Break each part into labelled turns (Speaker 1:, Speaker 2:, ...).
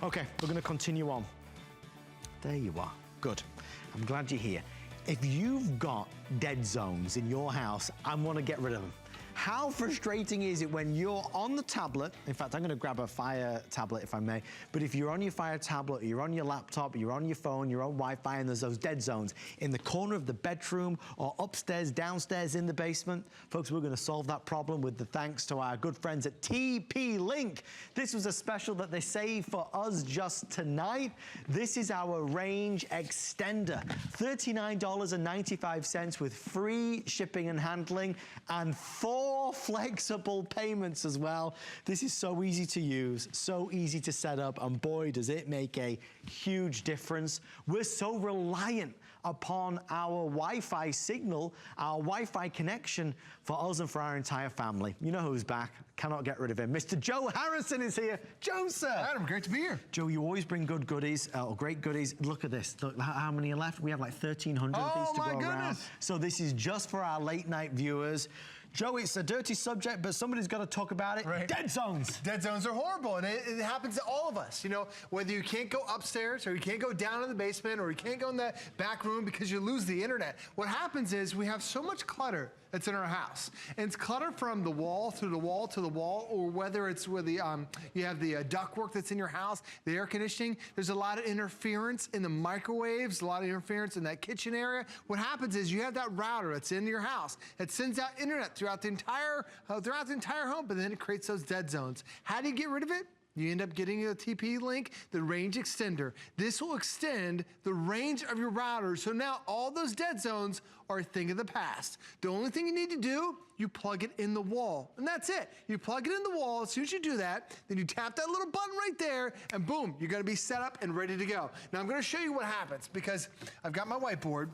Speaker 1: Okay, we're gonna continue on. There you are, good. I'm glad you're here. If you've got dead zones in your house, I wanna get rid of them. How frustrating is it when you're on the tablet? In fact, I'm gonna grab a Fire tablet if I may, but if you're on your Fire tablet, you're on your laptop, you're on your phone, you're on Wi-Fi, and there's those dead zones in the corner of the bedroom or upstairs, downstairs in the basement, folks, we're gonna solve that problem with the thanks to our good friends at TP-LINK. This was a special that they saved for us just tonight. This is our range extender, $39.95 with free shipping and handling and 4 flexible payments as well. This is so easy to use, so easy to set up, and boy, does it make a huge difference. We're so reliant upon our Wi-Fi signal, our Wi-Fi connection for us and for our entire family. You know who's back. Cannot get rid of him. Mr. Joe Harrison is here. Joe, sir.
Speaker 2: Adam, great to be here.
Speaker 1: Joe, you always bring good goodies, or great goodies. Look at this. Look, how many are left? We have like 1,300 of these to go around. So this is just for our late night viewers. Joe, it's a dirty subject, but somebody's got to talk about it. Right. Dead zones.
Speaker 2: Dead zones are horrible, and it happens to all of us. You know, whether you can't go upstairs, or you can't go down in the basement, or you can't go in the back room because you lose the internet. What happens is we have so much clutter that's in our house. And it's clutter from the wall to the wall to the wall, or whether it's where the you have the ductwork that's in your house, the air conditioning. There's a lot of interference in the microwaves, a lot of interference in that kitchen area. What happens is you have that router that's in your house that sends out internet throughout the entire home, but then it creates those dead zones. How do you get rid of it? You end up getting a TP-LINK, the range extender. This will extend the range of your router, so now all those dead zones are a thing of the past. The only thing you need to do, you plug it in the wall, and that's it. You plug it in the wall. As soon as you do that, then you tap that little button right there, and boom, you're gonna be set up and ready to go. Now I'm gonna show you what happens, because I've got my whiteboard.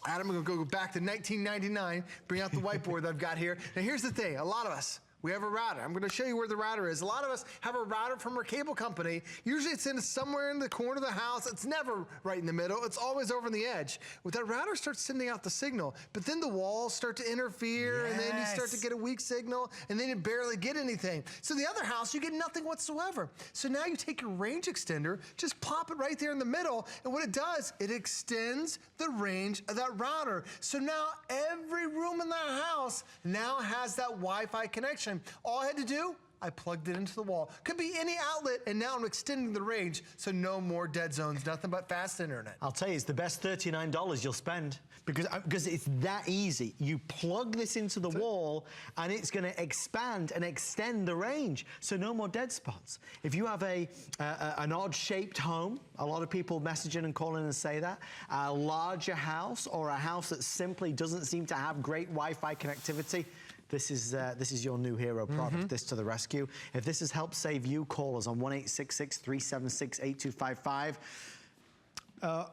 Speaker 2: Adam, I'm gonna go back to 1999, bring out the whiteboard that I've got here. Now here's the thing, a lot of us, we have a router. I'm gonna show you where the router is. A lot of us have a router from our cable company. Usually it's in somewhere in the corner of the house. It's never right in the middle. It's always over on the edge. With that router starts sending out the signal, but then the walls start to interfere, and then you start to get a weak signal, and then you barely get anything. So the other house, you get nothing whatsoever. So now you take your range extender, just pop it right there in the middle, and what it does, it extends the range of that router. So now every room in that house now has that Wi-Fi connection. All I had to do, I plugged it into the wall. Could be any outlet, and now I'm extending the range, so no more dead zones, nothing but fast internet.
Speaker 1: I'll tell you, it's the best $39 you'll spend, because it's that easy. You plug this into the wall, and it's gonna expand and extend the range, so no more dead spots. If you have an odd-shaped home, a lot of people message in and call in and say that, a larger house, or a house that simply doesn't seem to have great Wi-Fi connectivity, this is your new hero product, this to the rescue. If this has helped save you, call us on 1-866-376-8255.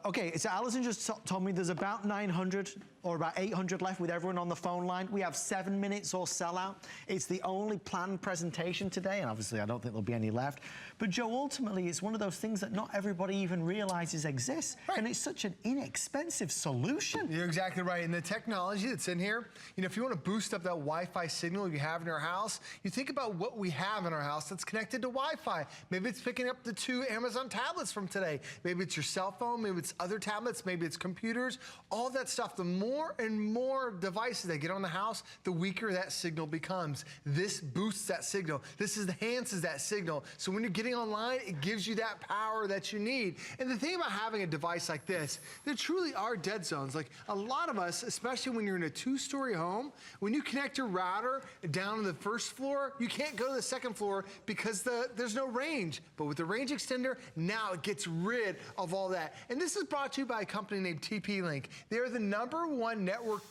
Speaker 1: Okay, so Allison just told me there's about 900 or about 800 left with everyone on the phone line. We have 7 minutes or sellout. It's the only planned presentation today, and obviously I don't think there'll be any left. But Joe, ultimately, it's one of those things that not everybody even realizes exists, and it's such an inexpensive solution.
Speaker 2: You're exactly right, and the technology that's in here, you know, if you want to boost up that Wi-Fi signal you have in your house, you think about what we have in our house that's connected to Wi-Fi. Maybe it's picking up the 2 Amazon tablets from today. Maybe it's your cell phone, maybe it's other tablets, maybe it's computers, all that stuff. The more and more devices that get on the house, the weaker that signal becomes. This boosts that signal. This enhances that signal. So when you're getting online, it gives you that power that you need. And the thing about having a device like this, there truly are dead zones. Like a lot of us, especially when you're in a 2-story home, when you connect your router down to the 1st floor, you can't go to the 2nd floor because there's no range. But with the range extender, now it gets rid of all that. And this is brought to you by a company named TP-LINK. They're the #1 network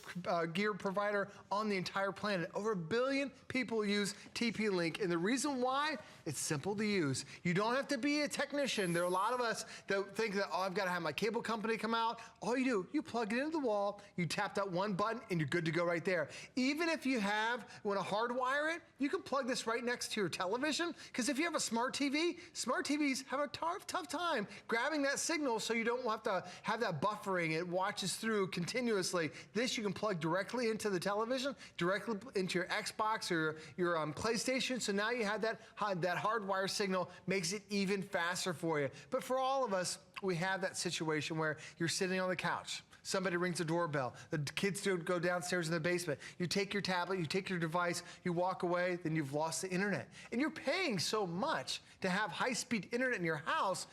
Speaker 2: gear provider on the entire planet. Over 1 billion people use TP-LINK, and the reason why, it's simple to use. You don't have to be a technician. There are a lot of us that think that, oh, I've got to have my cable company come out. All you do, you plug it into the wall, you tap that one button, and you're good to go right there. Even if you want to hardwire it, you can plug this right next to your television, because if you have a smart TV, smart TVs have a tough time grabbing that signal, so you don't have to have that buffering. It watches through continuously. This you can plug directly into the television, directly into your Xbox or your PlayStation. So now you have that that hardwire signal makes it even faster for you. But for all of us, we have that situation where you're sitting on the couch. Somebody rings the doorbell. The kids go downstairs in the basement. You take your tablet, you take your device, you walk away, then you've lost the internet. And you're paying so much to have high-speed internet in your house.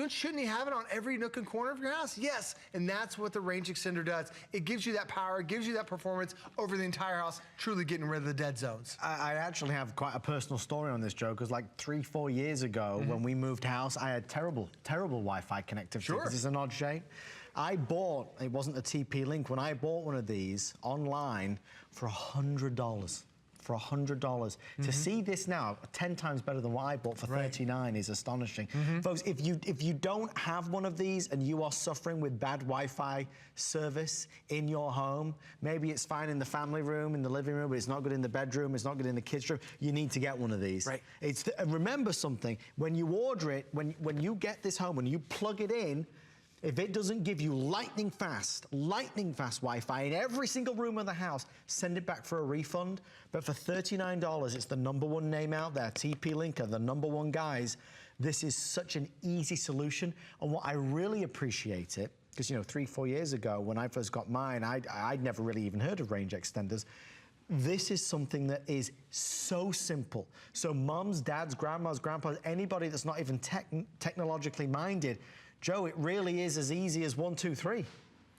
Speaker 2: Shouldn't you have it on every nook and corner of your house? Yes, and that's what the range extender does. It gives you that power, it gives you that performance over the entire house, truly getting rid of the dead zones.
Speaker 1: I actually have quite a personal story on this, Joe, because like 3-4 years ago, when we moved house, I had terrible Wi-Fi connectivity.
Speaker 2: Sure.
Speaker 1: Because it's an odd shape. I bought, it wasn't a TP-Link, when I bought one of these online for $100. For $100. To see this now, 10 times better than what I bought for $39 is astonishing. Folks, if you don't have one of these and you are suffering with bad Wi-Fi service in your home, maybe it's fine in the family room, in the living room, but it's not good in the bedroom, it's not good in the kids' room, you need to get one of these.
Speaker 2: Right.
Speaker 1: Remember something, when you order it, when you get this home, when you plug it in, if it doesn't give you lightning fast Wi-Fi in every single room of the house, send it back for a refund. But for $39, it's the #1 name out there. TP-Link are the #1 guys. This is such an easy solution. And what I really appreciate it, because, you know, 3-4 years ago, when I first got mine, I'd never really even heard of range extenders. This is something that is so simple. So mums, dads, grandmas, grandpas, anybody that's not even technologically minded, Joe, it really is as easy as 1, 2, 3.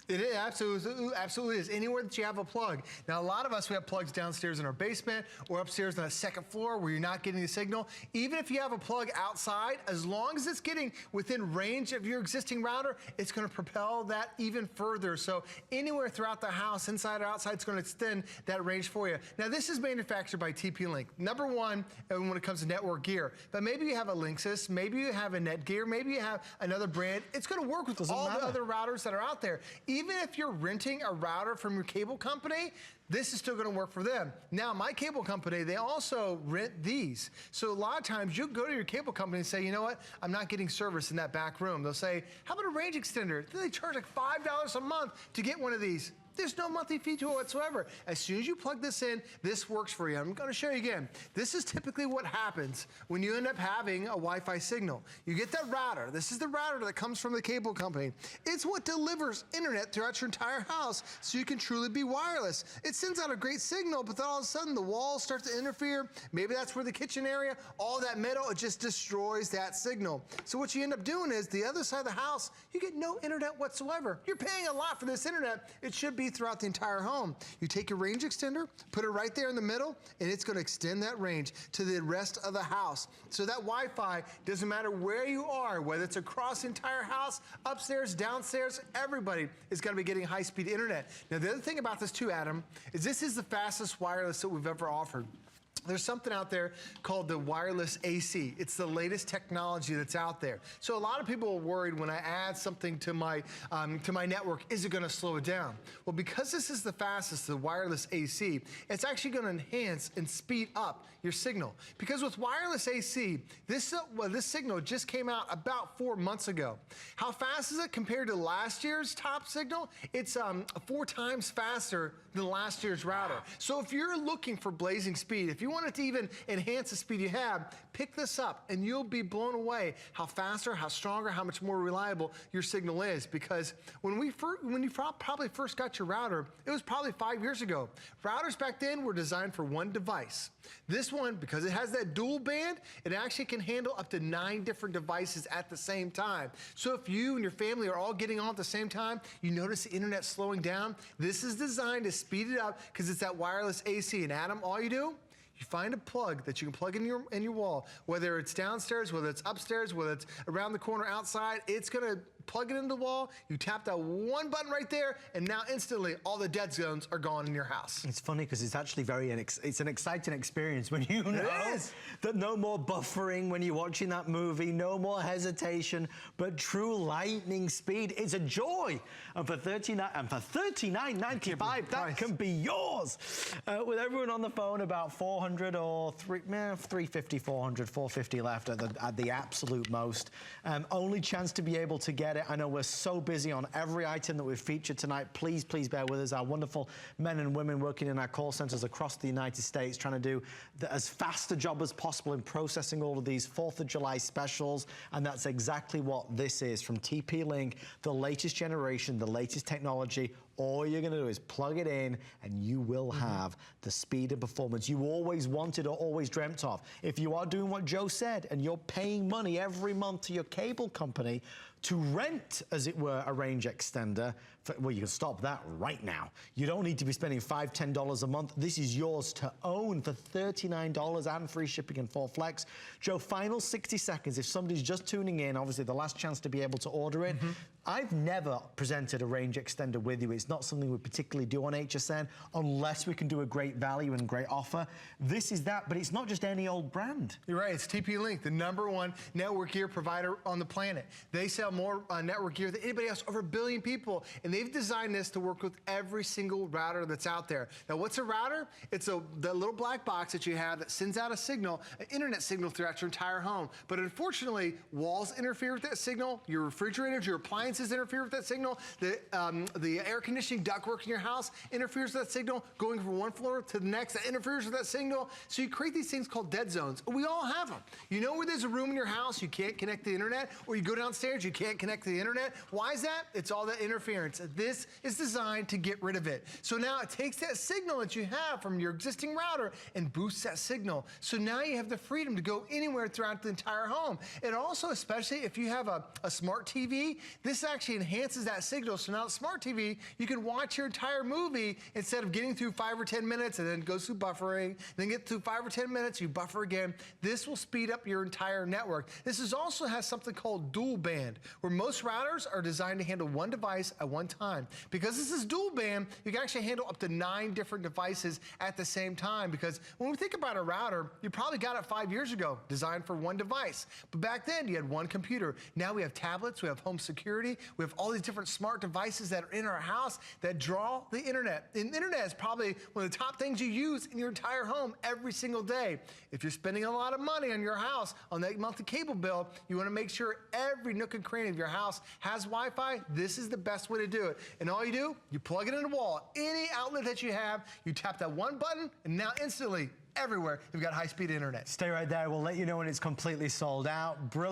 Speaker 2: It is, absolutely is. Anywhere that you have a plug. Now, a lot of us, we have plugs downstairs in our basement or upstairs on the second floor where you're not getting the signal. Even if you have a plug outside, as long as it's getting within range of your existing router, it's going to propel that even further. So anywhere throughout the house, inside or outside, it's going to extend that range for you. Now, this is manufactured by TP-Link. #1 when it comes to network gear. But maybe you have a Linksys, maybe you have a Netgear, maybe you have another brand. It's going to work with all the other routers that are out there. Even if you're renting a router from your cable company, this is still going to work for them. Now, my cable company, they also rent these. So a lot of times you'll go to your cable company and say, you know what, I'm not getting service in that back room. They'll say, how about a range extender? They charge like $5 a month to get one of these. There's no monthly fee to it whatsoever. As soon as you plug this in, this works for you. I'm going to show you again. This is typically what happens when you end up having a Wi-Fi signal. You get that router. This is the router that comes from the cable company. It's what delivers internet throughout your entire house so you can truly be wireless. It sends out a great signal, but then all of a sudden the walls start to interfere. Maybe that's where the kitchen area, all that metal, it just destroys that signal. So what you end up doing is the other side of the house, you get no internet whatsoever. You're paying a lot for this internet. It should be throughout the entire home. You take your range extender, put it right there in the middle, and it's going to extend that range to the rest of the house. So that Wi-Fi, doesn't matter where you are, whether it's across the entire house, upstairs, downstairs, everybody is going to be getting high-speed internet. Now, the other thing about this too, Adam, is this is the fastest wireless that we've ever offered. There's something out there called the wireless AC. It's the latest technology that's out there. So a lot of people are worried when I add something to my network, is it going to slow it down? Well, because this is the fastest, the wireless AC, it's actually going to enhance and speed up your signal. Because with wireless AC, this signal just came out about 4 months ago. How fast is it compared to last year's top signal? It's 4 times faster than last year's router. So if you're looking for blazing speed, if you want it to even enhance the speed you have, pick this up and you'll be blown away how faster, how stronger, how much more reliable your signal is. Because when you probably first got your router, it was probably 5 years ago. Routers back then were designed for one device. This one, because it has that dual band, it actually can handle up to 9 different devices at the same time. So if you and your family are all getting on at the same time, you notice the internet slowing down, this is designed to speed it up because it's that wireless AC. And Adam, all you do, you find a plug that you can plug in your wall, whether it's downstairs, whether it's upstairs, whether it's around the corner outside, it's gonna plug it into the wall, you tap that one button right there, and now instantly all the dead zones are gone in your house.
Speaker 1: It's funny because it's actually it's an exciting experience when you know that no more buffering when you're watching that movie, no more hesitation, but true lightning speed. It's a joy. And for $39.95, that can be yours. With everyone on the phone, about 400 or 350, 400, 450 left at the absolute most. Only chance to be able to get get it. I know we're so busy on every item that we've featured tonight. Please, please bear with us. Our wonderful men and women working in our call centers across the United States trying to do as fast a job as possible in processing all of these 4th of July specials. And that's exactly what this is from TP-Link, the latest generation, the latest technology. All you're gonna do is plug it in and you will have the speed and performance you always wanted or always dreamt of. If you are doing what Joe said and you're paying money every month to your cable company to rent, as it were, a range extender, well, you can stop that right now. You don't need to be spending $5, $10 a month. This is yours to own for $39 and free shipping and 4 flex. Joe, final 60 seconds. If somebody's just tuning in, obviously the last chance to be able to order it. I've never presented a range extender with you. It's not something we particularly do on HSN unless we can do a great value and great offer. This is that, but it's not just any old brand.
Speaker 2: You're right, it's TP-Link, the #1 network gear provider on the planet. They sell more network gear than anybody else, over 1 billion people, and they've designed this to work with every single router that's out there. Now, what's a router? It's the little black box that you have that sends out a signal, an internet signal throughout your entire home. But unfortunately, walls interfere with that signal, your refrigerators, your appliances interfere with that signal, the air conditioning ductwork in your house interferes with that signal, going from one floor to the next, that interferes with that signal. So you create these things called dead zones. We all have them. You know where there's a room in your house you can't connect to the internet, or you go downstairs, you can't connect to the internet. Why is that? It's all that interference. This is designed to get rid of it. So now it takes that signal that you have from your existing router and boosts that signal. So now you have the freedom to go anywhere throughout the entire home. And also, especially if you have a smart TV, this actually enhances that signal. So now the smart TV, you can watch your entire movie instead of getting through 5 or 10 minutes and then goes through buffering, then get through 5 or 10 minutes, you buffer again. This will speed up your entire network. This also has something called dual band, where most routers are designed to handle one device at one time. Because this is dual band, you can actually handle up to 9 different devices at the same time. Because when we think about a router, you probably got it 5 years ago, designed for one device. But back then, you had one computer. Now we have tablets, we have home security, we have all these different smart devices that are in our house that draw the internet. And the internet is probably one of the top things you use in your entire home every single day. If you're spending a lot of money on your house, on that monthly cable bill, you want to make sure every nook and cranny of your house has Wi-Fi. This is the best way to do it. And all you do, you plug it in the wall. Any outlet that you have, you tap that one button, and now instantly, everywhere, you've got high-speed internet.
Speaker 1: Stay right there. We'll let you know when it's completely sold out. Brilliant.